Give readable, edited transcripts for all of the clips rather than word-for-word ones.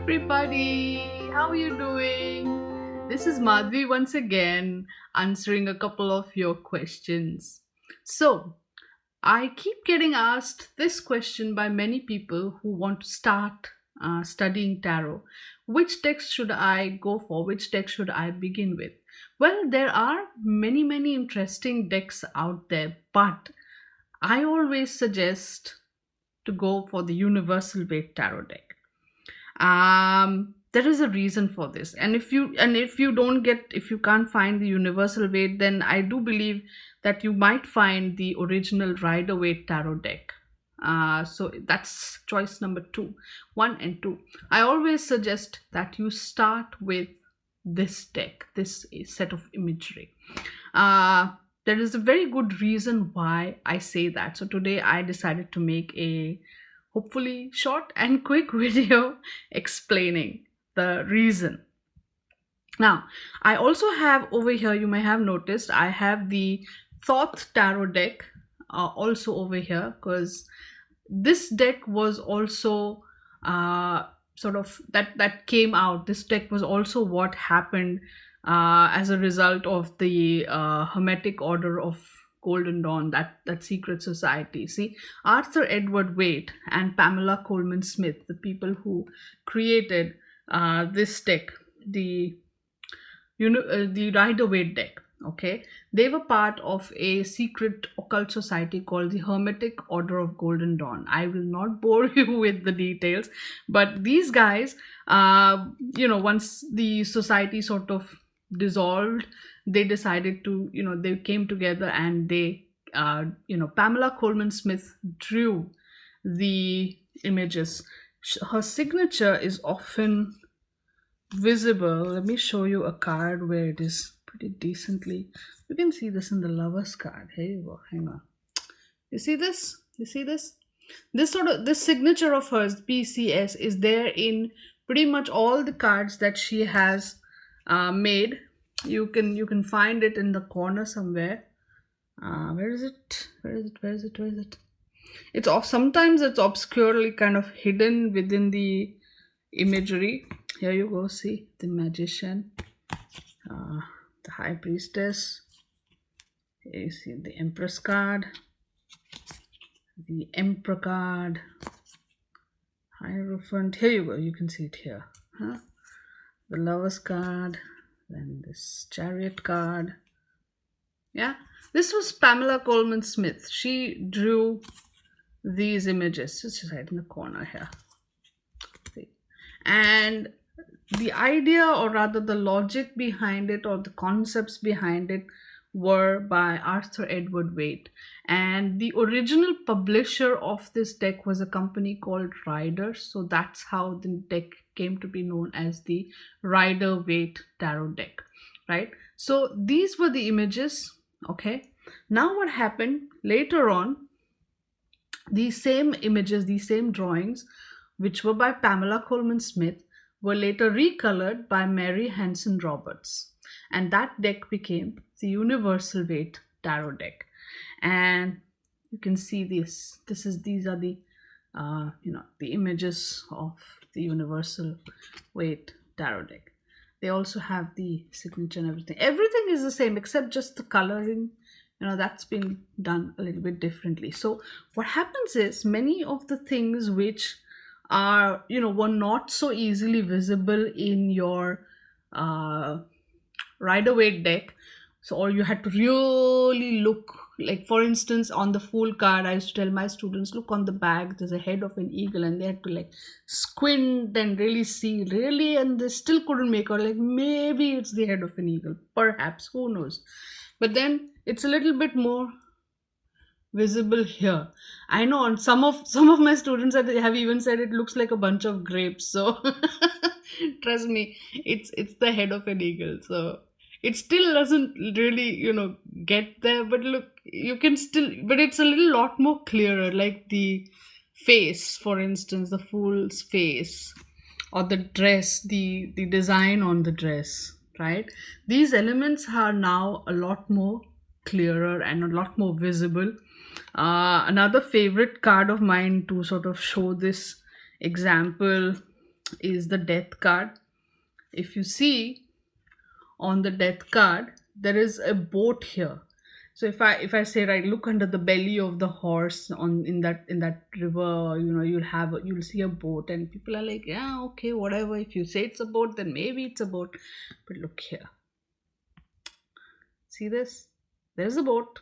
everybody, how are you doing? This is Madhvi once again answering a couple of your questions. So, I keep getting asked this question by many people who want to start studying tarot. Which text should I go for? Which text should I begin with? Well, there are many interesting decks out there, but I always suggest to go for the Universal Weight Tarot deck. There is a reason for this, and if you can't find the universal weight, then I do believe that you might find the original Rider-Waite tarot deck. So that's choice number 1 and 2. I always suggest that you start with this deck, this set of imagery. There is a very good reason why I say that. So today I decided to make a hopefully short and quick video explaining the reason. Now, I also have over here, you may have noticed, I have the Thoth tarot deck also over here, because this deck was also sort of that came out. This deck was also what happened as a result of the Hermetic Order of Golden Dawn, that secret society. See, Arthur Edward Waite and Pamela Coleman Smith, the people who created this deck, the Rider-Waite deck. Okay, they were part of a secret occult society called the Hermetic Order of Golden Dawn. I will not bore you with the details, but these guys, once the society sort of dissolved, they decided to, they came together and they, Pamela Coleman Smith drew the images. Her signature is often visible. Let me show you a card where it is pretty decently. You can see this in the Lovers card. Here you go. Hang on. You see this? You see this? This signature of hers, PCS, is there in pretty much all the cards that she has made. You can find it in the corner somewhere. Where is it? Where is it? It's off. Sometimes it's obscurely kind of hidden within the imagery. Here you go. See the Magician, the High Priestess. Here you see the Empress card, the Emperor card, Hierophant. Here you go. You can see it here. The Lovers card. Then this Chariot card. Yeah, this was Pamela Coleman Smith. She drew these images. It's right in the corner here. See? And the idea, or rather the logic behind it, or the concepts behind it, were by Arthur Edward Waite. And the original publisher of this deck was a company called Rider. So that's how the deck came to be known as the Rider-Waite tarot deck, right? So these were the images. Okay, now what happened later on, these same images, these same drawings, which were by Pamela Coleman Smith, were later recolored by Mary Hanson Roberts, and that deck became the Universal Weight tarot deck. And you can see these are the the images of the Universal Weight tarot deck. They also have the signature and everything. Everything is the same except just the coloring. That's been done a little bit differently. So what happens is, many of the things which are, were not so easily visible in your Rider-Waite deck, so or you had to really look. Like, for instance, on the Fool card, I used to tell my students, look on the back, there's a head of an eagle, and they had to like squint and really see, and they still couldn't make out, like, maybe it's the head of an eagle, perhaps, who knows. But then it's a little bit more visible here. I know, and some of my students have even said it looks like a bunch of grapes. So trust me, it's the head of an eagle. So it still doesn't really, get there, but look, you can still, but it's a lot more clearer, like the face, for instance, the Fool's face, or the dress, the design on the dress, right? These elements are now a lot more clearer and a lot more visible. Another favorite card of mine to sort of show this example is the death card. If you see on the death card, there is a boat here. So if I say, right, look under the belly of the horse on in that river, you'll see a boat, and people are like, yeah, okay, whatever. If you say it's a boat, then maybe it's a boat. But look here. See this? There's a boat.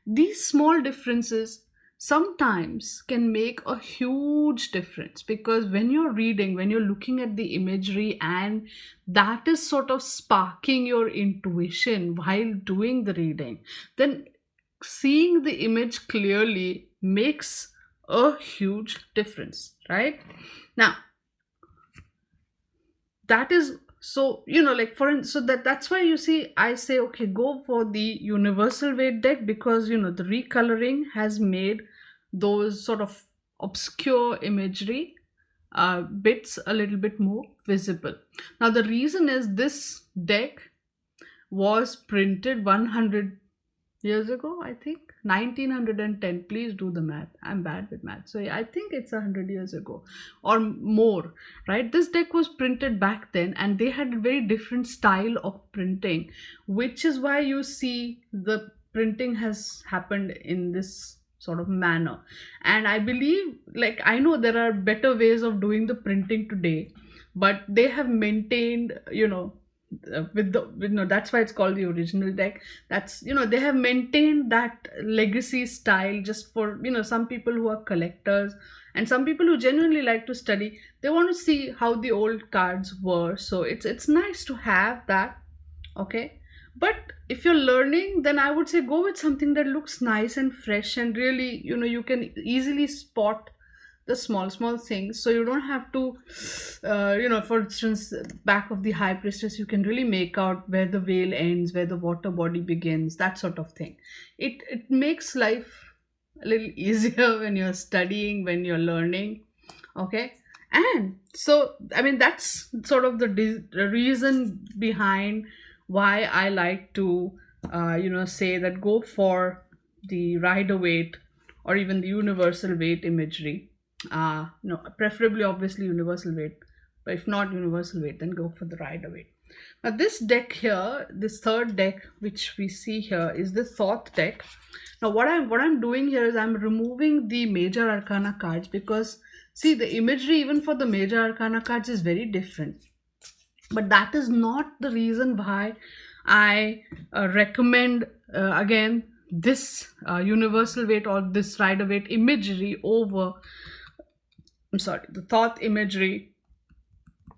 These small differences sometimes can make a huge difference, because when you're reading, when you're looking at the imagery, and that is sort of sparking your intuition while doing the reading, then seeing the image clearly makes a huge difference, right? Now, that is, so like so that's why you see I say, okay, go for the universal weight deck, because the recoloring has made those sort of obscure imagery bits a little bit more visible. Now the reason is, this deck was printed 100 years ago, I think 1910. Please do the math, I'm bad with math, so yeah, I think it's 100 years ago or more, right? This deck was printed back then, and they had a very different style of printing, which is why you see the printing has happened in this sort of manner. And I believe, like, I know there are better ways of doing the printing today, but they have maintained, that's why it's called the original deck. That's, they have maintained that legacy style, just for some people who are collectors, and some people who genuinely like to study. They want to see how the old cards were, so it's nice to have that. Okay, but if you're learning, then I would say go with something that looks nice and fresh, and really, you can easily spot the small things, so you don't have to for instance, back of the high priestess, you can really make out where the veil ends, where the water body begins, that sort of thing. It makes life a little easier when you're studying, when you're learning. Okay, and so I mean, that's sort of the reason behind why I like to say that go for the Rider-Waite or even the universal weight imagery. No, preferably obviously universal weight, but if not universal weight, then go for the Rider-Waite. Now this deck here, this third deck which we see here, is the Thoth deck. Now what I'm doing here is I'm removing the major arcana cards, because see, the imagery even for the major arcana cards is very different. But that is not the reason why I recommend again this universal weight or this Rider-Waite imagery over, the Thoth imagery.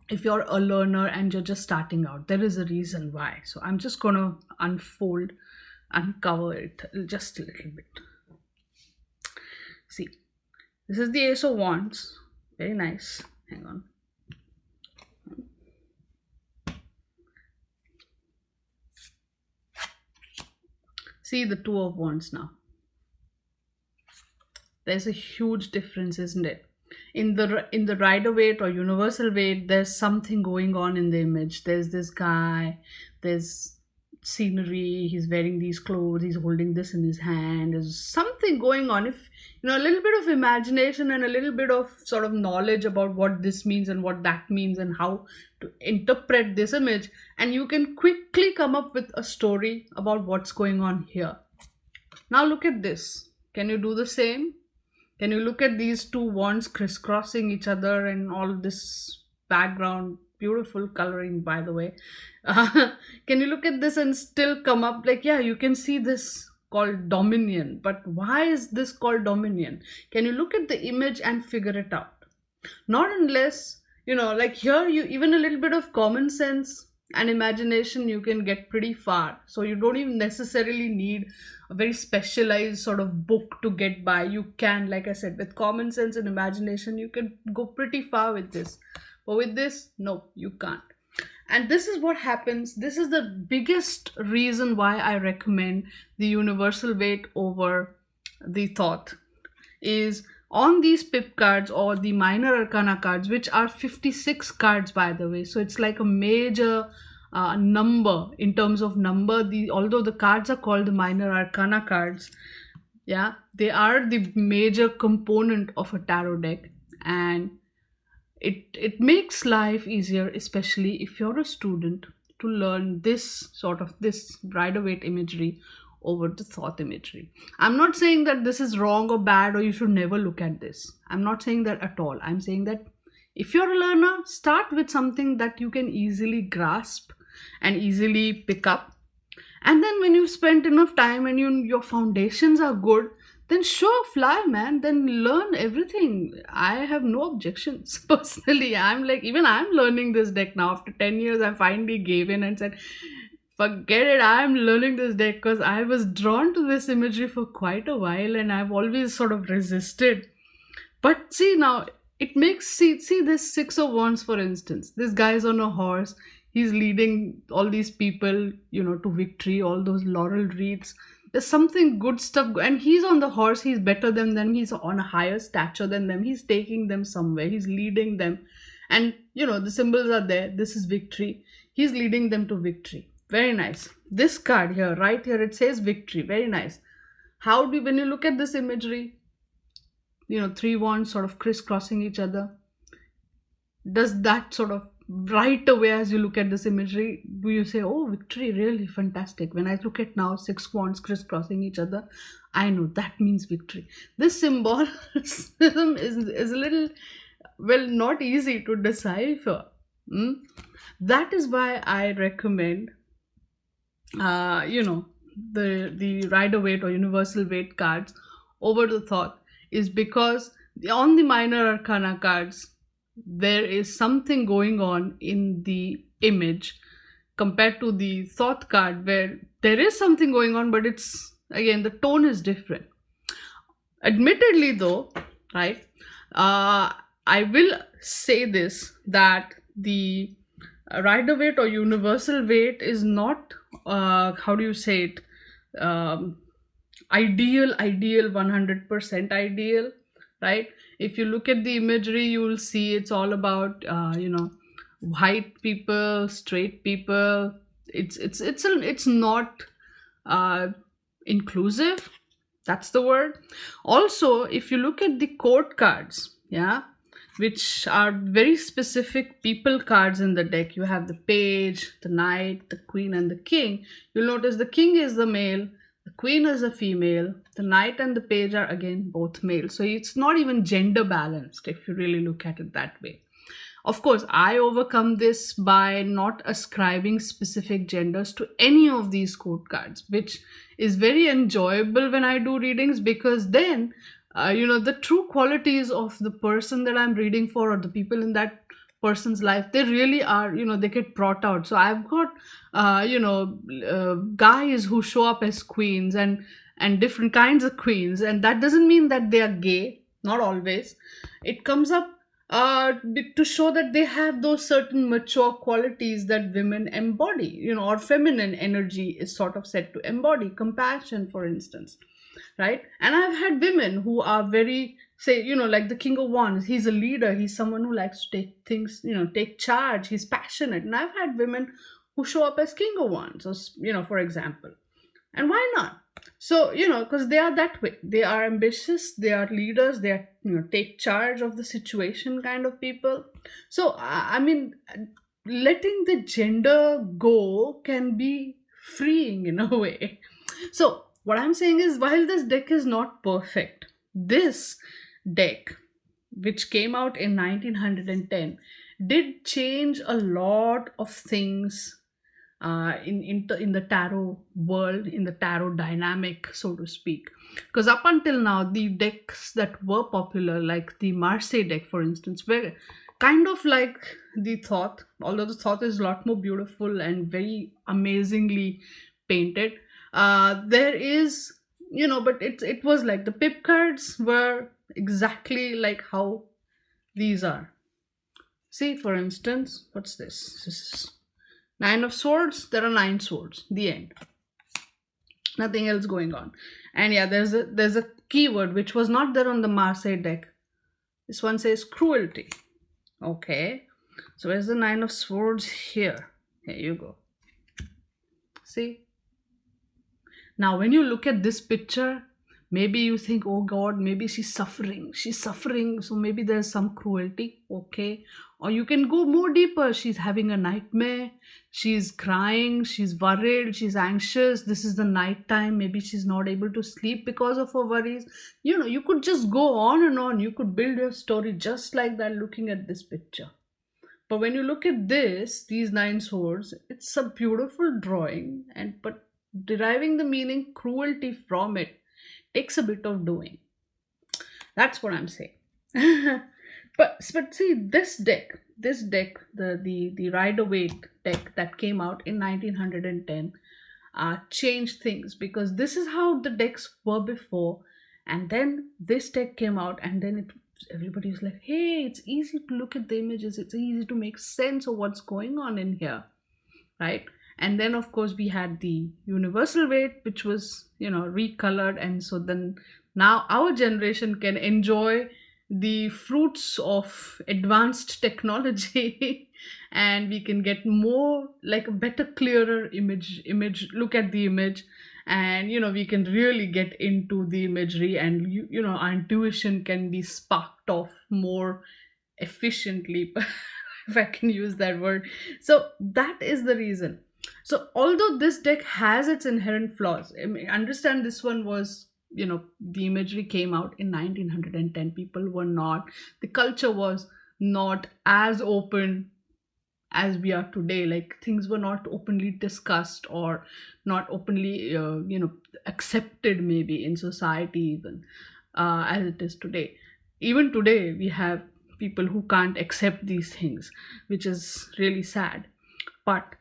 If you're a learner and you're just starting out, there is a reason why. So I'm just going to uncover it just a little bit. See, this is the Ace of Wands. Very nice. Hang on. See the Two of Wands now. There's a huge difference, isn't it? In the Rider-Waite or universal weight, there's something going on in the image. There's this guy, there's scenery, he's wearing these clothes, he's holding this in his hand. There's something going on. If a little bit of imagination and a little bit of sort of knowledge about what this means and what that means and how to interpret this image, and you can quickly come up with a story about what's going on here. Now look at this. Can you do the same? Can you look at these two wands crisscrossing each other and all this background, beautiful coloring, by the way. Can you look at this and still come up like, yeah, you can see this called dominion. But why is this called dominion? Can you look at the image and figure it out? Not unless, like here, you even a little bit of common sense and imagination, you can get pretty far. So you don't even necessarily need a very specialized sort of book to get by. You can, like I said, with common sense and imagination, you can go pretty far with this. But with this, no, you can't. And this is what happens. This is the biggest reason why I recommend the universal weight over the Thoth, is on these pip cards or the minor arcana cards, which are 56 cards, by the way. So it's like a major number in terms of number. Although the cards are called the minor arcana cards, yeah, they are the major component of a tarot deck. And It makes life easier, especially if you're a student, to learn this Rider-Waite imagery over the Thoth imagery. I'm not saying that this is wrong or bad or you should never look at this. I'm not saying that at all. I'm saying that if you're a learner, start with something that you can easily grasp and easily pick up. And then when you've spent enough time and your foundations are good, then sure, fly, man. Then learn everything. I have no objections. Personally, I'm like, even I'm learning this deck now. After 10 years, I finally gave in and said, forget it, I'm learning this deck, because I was drawn to this imagery for quite a while and I've always sort of resisted. But see now, it makes see this Six of Wands, for instance. This guy's on a horse. He's leading all these people, to victory. All those laurel wreaths. There's something good stuff, and he's on the horse. He's better than them. He's on a higher stature than them. He's taking them somewhere. He's leading them, and the symbols are there. This is victory. He's leading them to victory. Very nice. This card here, right here, it says victory. Very nice. When you look at this imagery, three wands sort of crisscrossing each other, does that sort of right away, as you look at this imagery, do you say, oh, victory, really fantastic? When I look at now six wands crisscrossing each other, I know that means victory. This symbolism is a little, well, not easy to decipher. That is why I recommend the Rider-Waite or Universal Weight cards over the Thoth, is because on the minor arcana cards there is something going on in the image compared to the Thoth card, where there is something going on, but it's, again, the tone is different. Admittedly though, right, I will say this, that the Rider-Waite or Universal Weight is not, how do you say it, ideal 100% ideal, right? If you look at the imagery, you will see it's all about white people, straight people. It's not inclusive. That's the word. Also, if you look at the court cards, which are very specific people cards in the deck, you have the page, the knight, the queen, and the king. You'll notice the king is the male, the queen is a female, the knight and the page are again both male. So it's not even gender balanced if you really look at it that way. Of course, I overcome this by not ascribing specific genders to any of these court cards, which is very enjoyable when I do readings, because then the true qualities of the person that I'm reading for, or the people in that person's life, they really are, they get brought out. So I've got guys who show up as queens and different kinds of queens, and that doesn't mean that they are gay, not always. It comes up to show that they have those certain mature qualities that women embody, or feminine energy is sort of said to embody. Compassion, for instance, right? And I've had women who are very, say, like the King of Wands. He's a leader. He's someone who likes to take things, take charge. He's passionate. And I've had women who show up as King of Wands, or, for example. And why not? So, because they are that way. They are ambitious. They are leaders. They are, take charge of the situation kind of people. So, I mean, letting the gender go can be freeing in a way. So, what I'm saying is, while this deck is not perfect, this deck, which came out in 1910, did change a lot of things in the tarot world, in the tarot dynamic, so to speak. Because up until now, the decks that were popular, like the Marseille deck, for instance, were kind of like the Thoth, although the Thoth is a lot more beautiful and very amazingly painted. There is, but it was like the pip cards were exactly like how these are. See, for instance, what's this? This is Nine of Swords. There are 9 swords. The end. Nothing else going on. And yeah, there's a keyword which was not there on the Marseille deck. This one says cruelty. Okay. So where's the 9 of Swords? Here. Here you go. See? Now, when you look at this picture, Maybe you think, oh God, maybe she's suffering, so maybe there's some cruelty. Okay. Or you can go more deeper. She's having a nightmare, she's crying, she's worried, she's anxious. This is the night time, maybe she's not able to sleep because of her worries. You could just go on and on. You could build your story just like that, looking at this picture. But when you look at these nine swords, it's a beautiful drawing, and but deriving the meaning cruelty from it takes a bit of doing. That's what I'm saying. but see, this deck, the Rider-Waite deck that came out in 1910, changed things, because this is how the decks were before, and then this deck came out, and then everybody was like, hey, it's easy to look at the images, it's easy to make sense of what's going on in here, right? And then of course we had the universal weight, which was recolored, and so then now our generation can enjoy the fruits of advanced technology and we can get more, like, a better, clearer image look at the image, and we can really get into the imagery, and our intuition can be sparked off more efficiently, if I can use that word. So that is the reason. So although this deck has its inherent flaws, I mean, understand this one was, the imagery came out in 1910. People were not, the culture was not as open as we are today. Like, things were not openly discussed, or not openly accepted, maybe in society, even as it is today. Even today we have people who can't accept these things, which is really sad. But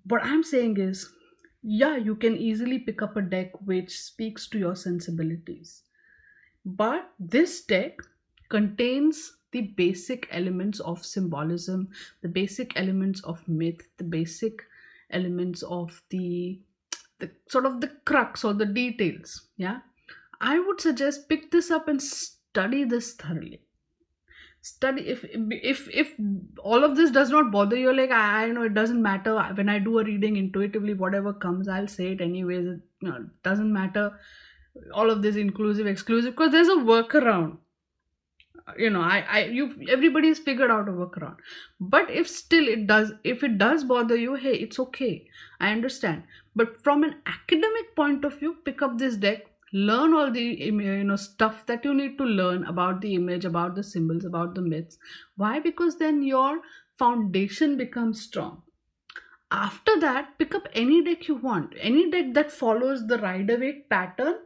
what I'm saying is, yeah, you can easily pick up a deck which speaks to your sensibilities. But this deck contains the basic elements of symbolism, the basic elements of myth, the basic elements of the sort of the crux or the details. Yeah. I would suggest pick this up and study this thoroughly. Study. If all of this does not bother you, like, I know it doesn't matter, when I do a reading intuitively, whatever comes, I'll say it anyways. It doesn't matter, all of this inclusive, exclusive, because there's a workaround. You everybody's figured out a workaround. But if it does bother you, hey, it's okay, I understand. But from an academic point of view, pick up this deck, learn all the stuff that you need to learn about the image, about the symbols, about the myths. Why? Because then your foundation becomes strong. After that, pick up any deck you want. Any deck that follows the Rider-Waite pattern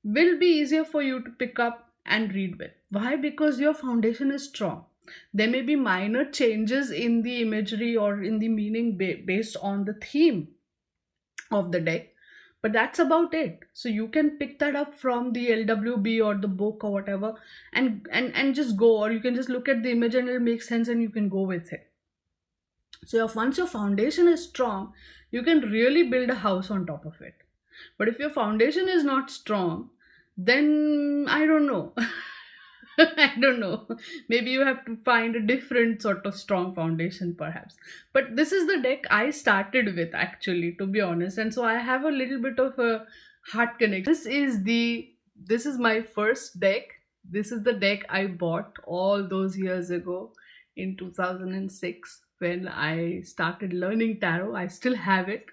will be easier for you to pick up and read with. Why? Because your foundation is strong. There may be minor changes in the imagery or in the meaning based on the theme of the deck, but that's about it. So you can pick that up from the LWB or the book or whatever, and just go, or you can just look at the image and it'll make sense and you can go with it. So once your foundation is strong, you can really build a house on top of it. But if your foundation is not strong, then I don't know. I don't know. Maybe you have to find a different sort of strong foundation, perhaps. But this is the deck I started with, actually, to be honest. And so I have a little bit of a heart connection. This is my first deck. This is the deck I bought all those years ago in 2006 when I started learning tarot. I still have it,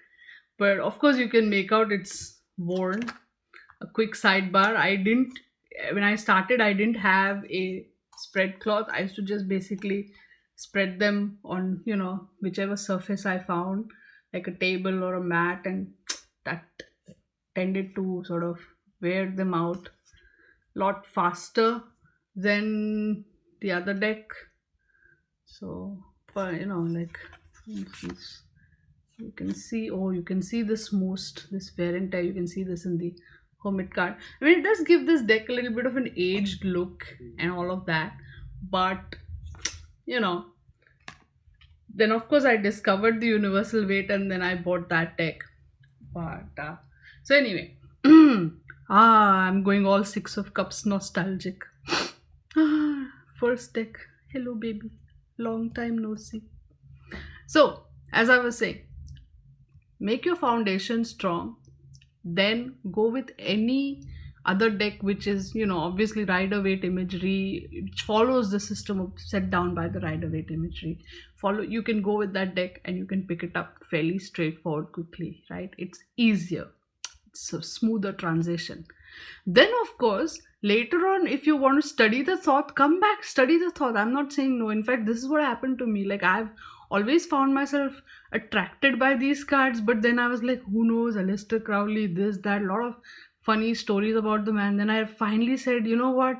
but of course you can make out it's worn. A quick sidebar, when I started, I didn't have a spread cloth. I used to just basically spread them on whichever surface I found, like a table or a mat, and that tended to sort of wear them out a lot faster than the other deck. So, for like, for instance, you can see this wear and tear. You can see this in the Hermit card. I mean, it does give this deck a little bit of an aged look and all of that. But then of course I discovered the universal weight, and then I bought that deck. But so anyway, I'm going all Six of Cups nostalgic. First deck. Hello baby, long time no see. So as I was saying, make your foundation strong, then go with any other deck, which is, obviously Rider-Waite Imagery, which follows the system set down by the Rider-Waite Imagery. You can go with that deck and you can pick it up fairly straightforward, quickly, right? It's easier. It's a smoother transition. Then, of course, later on, if you want to study the Thoth, come back, study the Thoth. I'm not saying no. In fact, this is what happened to me. Like, I've always found myself attracted by these cards, but then I was like, who knows, Aleister Crowley, this, that, a lot of funny stories about the man. Then I finally said, you know what?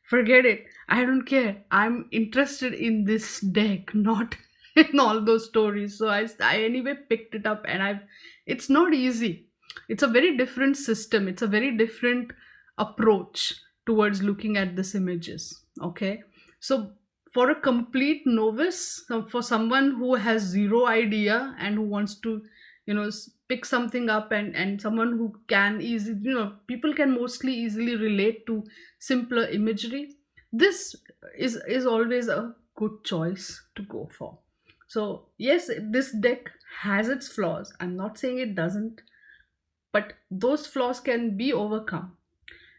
Forget it. I don't care. I'm interested in this deck, not in all those stories. So I anyway picked it up, and it's not easy. It's a very different system. It's a very different approach towards looking at these images. Okay. So for a complete novice, for someone who has zero idea and who wants to, pick something up, and someone who can easily, people can mostly easily relate to simpler imagery, this is always a good choice to go for. So yes, this deck has its flaws. I'm not saying it doesn't, but those flaws can be overcome.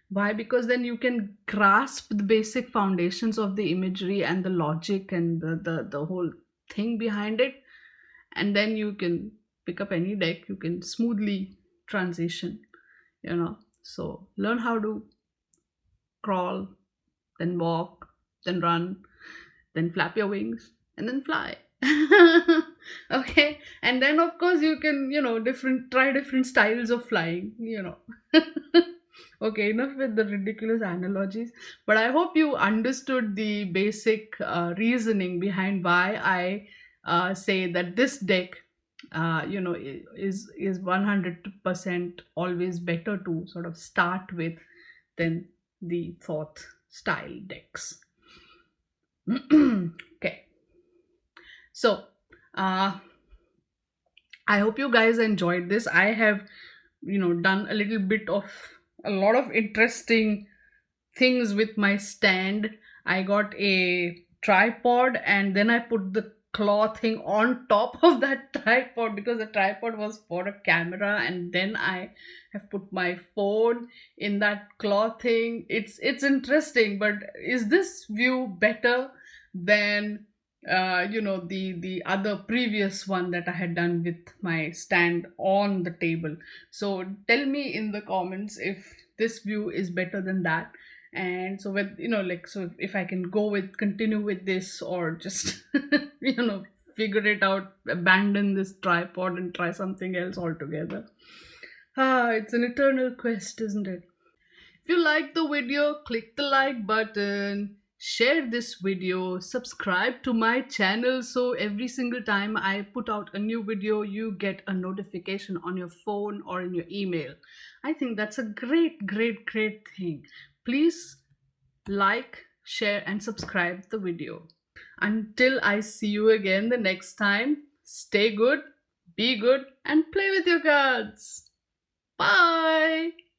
Why? Because then you can grasp the basic foundations of the imagery and the logic and the whole thing behind it, and then you can pick up any deck. You can smoothly transition, so learn how to crawl, then walk, then run, then flap your wings, and then fly. Okay. And then of course you can, try different styles of flying. Okay, enough with the ridiculous analogies, but I hope you understood the basic reasoning behind why I say that this deck, is 100% always better to sort of start with than the Thoth style decks. Okay. So, I hope you guys enjoyed this. I have, done a lot of interesting things with my stand. I got a tripod, and then I put the claw thing on top of that tripod, because the tripod was for a camera, and then I have put my phone in that claw thing. It's interesting, but is this view better than the other previous one that I had done with my stand on the table? So tell me in the comments if this view is better than that. And so with, so if I can continue with this, or just figure it out, abandon this tripod and try something else altogether. It's an eternal quest, isn't it? If you like the video, click the like button, share this video, subscribe to my channel, so every single time I put out a new video, you get a notification on your phone or in your email. I think that's a great, great, great thing. Please like, share, and subscribe the video. Until I see you again the next time, stay good, be good, and play with your cards. Bye!